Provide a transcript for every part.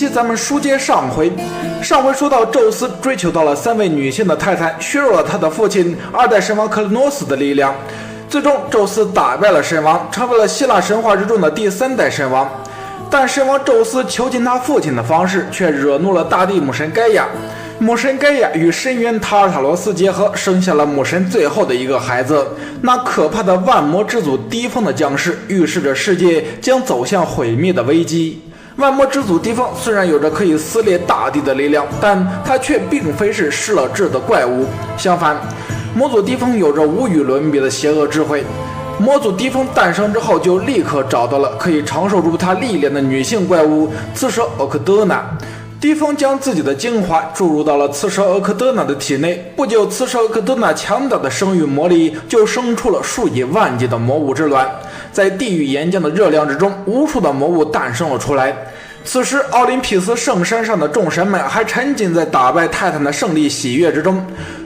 咱们书接上回说到，宙斯追求到了3位女性的泰坦，削弱了他的父亲2代神王克洛诺斯的力量。最终，宙斯打败了神王，成为了希腊神话之中的第3代神王。但神王宙斯囚禁他父亲的方式却惹怒了大地母神盖亚。母神盖亚与深渊塔尔塔罗斯结合，生下了母神最后的一个孩子。那可怕的万魔之祖低风的降世，预示着世界将走向毁灭的危机。万魔之祖低风虽然有着可以撕裂大地的力量，但他却并非是失了智的怪物。相反，魔祖低风有着无与伦比的邪恶智慧。魔祖低风诞生之后，就立刻找到了可以承受住他历练的女性怪物刺蛇欧克德娜。低风将自己的精华注入到了刺蛇欧克德娜的体内，不久，刺蛇欧克德娜强大的生育魔力就生出了数以万计的魔物之卵。在地狱岩浆的热量之中，无数的魔物诞生了出来。此时，奥林匹斯圣山上的众神们还沉浸在打败泰坦的胜利喜悦之中，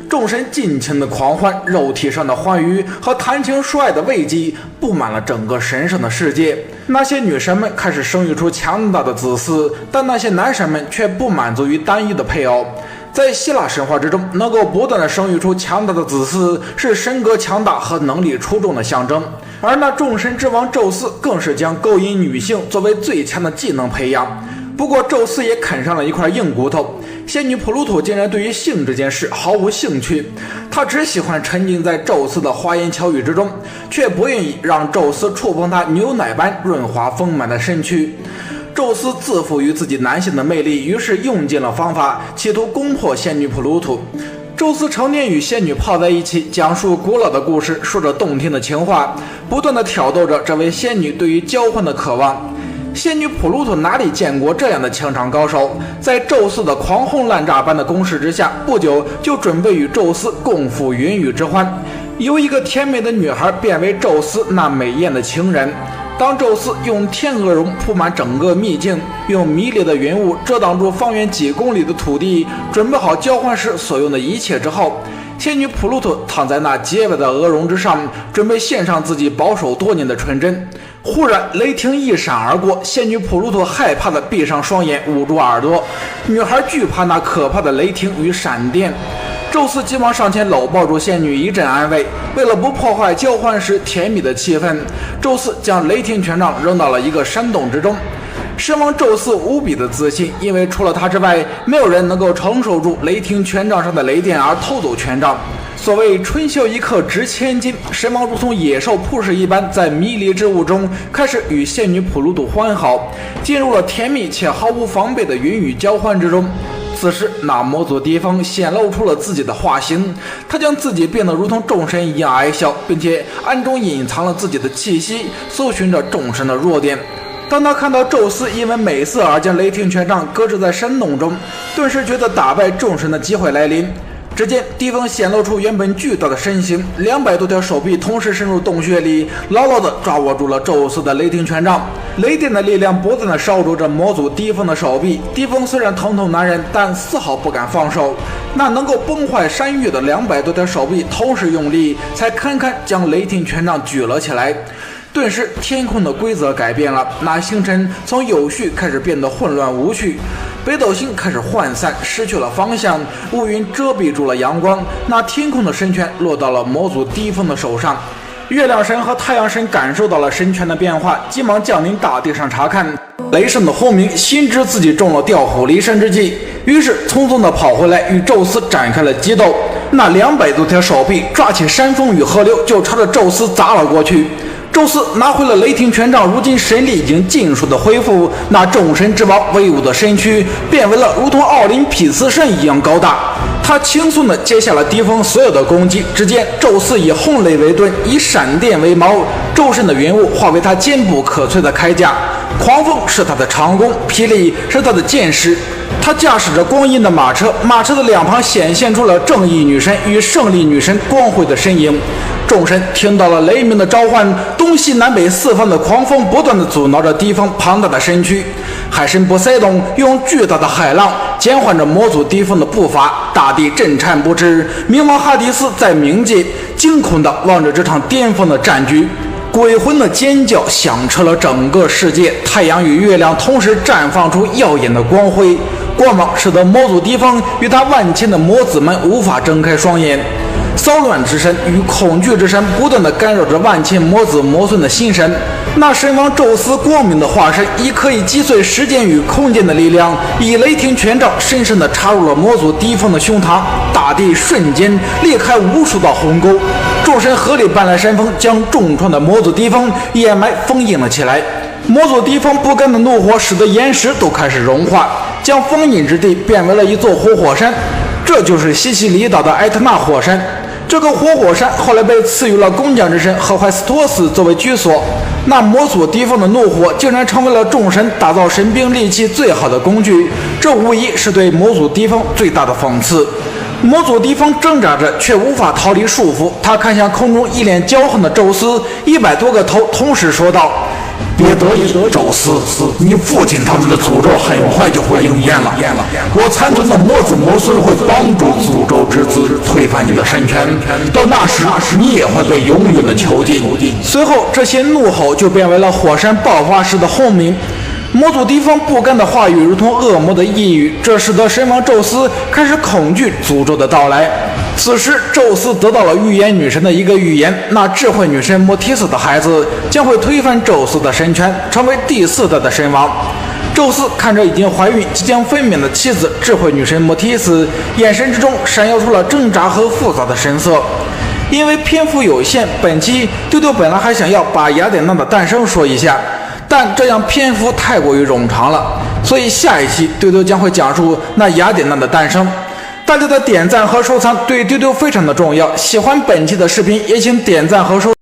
众神尽情的狂欢，肉体上的欢愉和谈情说爱的慰藉布满了整个神圣的世界。那些女神们开始生育出强大的子嗣，但那些男神们却不满足于单一的配偶。在希腊神话之中，能够不断的生育出强大的子嗣，是神格强大和能力出众的象征。而那众神之王宙斯更是将勾引女性作为最强的技能培养。不过宙斯也啃上了一块硬骨头，仙女普鲁托竟然对于性这件事毫无兴趣，她只喜欢沉浸在宙斯的花言巧语之中，却不愿意让宙斯触碰她牛奶般润滑丰满的身躯。宙斯自负于自己男性的魅力，于是用尽了方法，企图攻破仙女普鲁托。宙斯成天与仙女泡在一起，讲述古老的故事，说着动听的情话，不断地挑逗着这位仙女对于交欢的渴望。仙女普鲁托哪里见过这样的情场高手，在宙斯的狂轰滥炸般的攻势之下，不久就准备与宙斯共赴云雨之欢，由一个甜美的女孩变为宙斯那美艳的情人。当宙斯用天鹅绒铺满整个秘境，用迷离的云雾遮挡住方圆几公里的土地，准备好交换时所用的一切之后，仙女普鲁托躺在那洁白的鹅绒之上，准备献上自己保守多年的纯真。忽然雷霆一闪而过，仙女普鲁托害怕地闭上双眼，捂住耳朵。女孩惧怕那可怕的雷霆与闪电。宙斯急忙上前搂抱住仙女，一阵安慰。为了不破坏交换时甜蜜的气氛，宙斯将雷霆权杖扔到了一个山洞之中。神王宙斯无比的自信，因为除了他之外，没有人能够承受住雷霆权杖上的雷电而偷走权杖。所谓春宵一刻值千金，神王如同野兽扑食一般，在迷离之雾中开始与仙女普鲁托欢好，进入了甜蜜且毫无防备的云雨交欢之中。此时，那魔祖低风显露出了自己的化形，他将自己变得如同众神一样矮小，并且暗中隐藏了自己的气息，搜寻着众神的弱点。当他看到宙斯因为美色而将雷霆权杖搁置在山洞中，顿时觉得打败众神的机会来临。只见低风显露出原本巨大的身形，200多条手臂同时深入洞穴里，牢牢地抓握住了宙斯的雷霆权杖。雷电的力量不断地烧灼着魔祖低风的手臂，低风虽然疼痛难忍，但丝毫不敢放手。那能够崩坏山岳的200多条手臂同时用力，才堪堪将雷霆权杖举了起来。顿时天空的规则改变了，那星辰从有序开始变得混乱无序，北斗星开始涣散，失去了方向，乌云遮蔽住了阳光，那天空的神权落到了魔祖低风的手上。月亮神和太阳神感受到了神权的变化，急忙降临大地上查看。雷神的轰鸣心知自己中了调虎离山之计，于是匆匆地跑回来与宙斯展开了激斗。那200多条手臂抓起山峰与河流，就朝着宙斯砸了过去。宙斯拿回了雷霆权杖，如今神力已经尽数的恢复，那众神之王威武的身躯变为了如同奥林匹斯山一样高大。他轻松地接下了低风所有的攻击，只见宙斯以轰雷为盾，以闪电为矛，周身的云雾化为他坚不可摧的铠甲，狂风是他的长弓，霹雳是他的箭矢。他驾驶着光阴的马车，马车的两旁显现出了正义女神与胜利女神光辉的身影。众神听到了雷鸣的召唤，东西南北四方的狂风不断地阻挠着低风庞大的身躯。海神波塞冬用巨大的海浪减缓着魔祖低风的步伐，大地震颤不止。冥王哈迪斯在冥界惊恐地望着这场巅峰的战局。鬼魂的尖叫响彻了整个世界，太阳与月亮同时绽放出耀眼的光辉，光芒使得魔族敌方与他万千的魔子们无法睁开双眼。骚乱之声与恐惧之声不断地干扰着万千魔子魔孙的心神。那神王宙斯光明的化身，以可以击碎时间与空间的力量，以雷霆权杖深深地插入了魔族敌方的胸膛，大地瞬间裂开无数道鸿沟，众神合力搬来山峰，将重创的魔族敌方掩埋封印了起来。魔族敌方不甘的怒火使得岩石都开始融化，将封印之地变为了一座活火山，这就是西西里岛的埃特纳火山。这个活火山后来被赐予了工匠之神赫淮斯托斯作为居所。那魔族敌方的怒火竟然成为了众神打造神兵利器最好的工具，这无疑是对魔族敌方最大的讽刺。魔族敌方挣扎着，却无法逃离束缚。他看向空中一脸骄横的宙斯，100多个头同时说道：“别得意，宙斯，你父亲他们的诅咒很快就会应验了。我残存的魔子魔孙会帮助诅咒之子推翻你的神权，到那时你也会被永远的囚禁。”随后，这些怒吼就变为了火山爆发时的轰鸣。魔族敌方不甘的话语如同恶魔的呓语，这使得神王宙斯开始恐惧诅咒的到来。此时，宙斯得到了预言女神的一个预言，那智慧女神摩提斯的孩子将会推翻宙斯的神权，成为第4代的神王。宙斯看着已经怀孕、即将分娩的妻子智慧女神摩提斯，眼神之中闪耀出了挣扎和复杂的神色。因为篇幅有限，本期丢丢本来还想要把雅典娜的诞生说一下，但这样篇幅太过于冗长了，所以下一期丢丢将会讲述那雅典娜的诞生。大家的点赞和收藏对丢丢非常的重要，喜欢本期的视频也请点赞和收藏。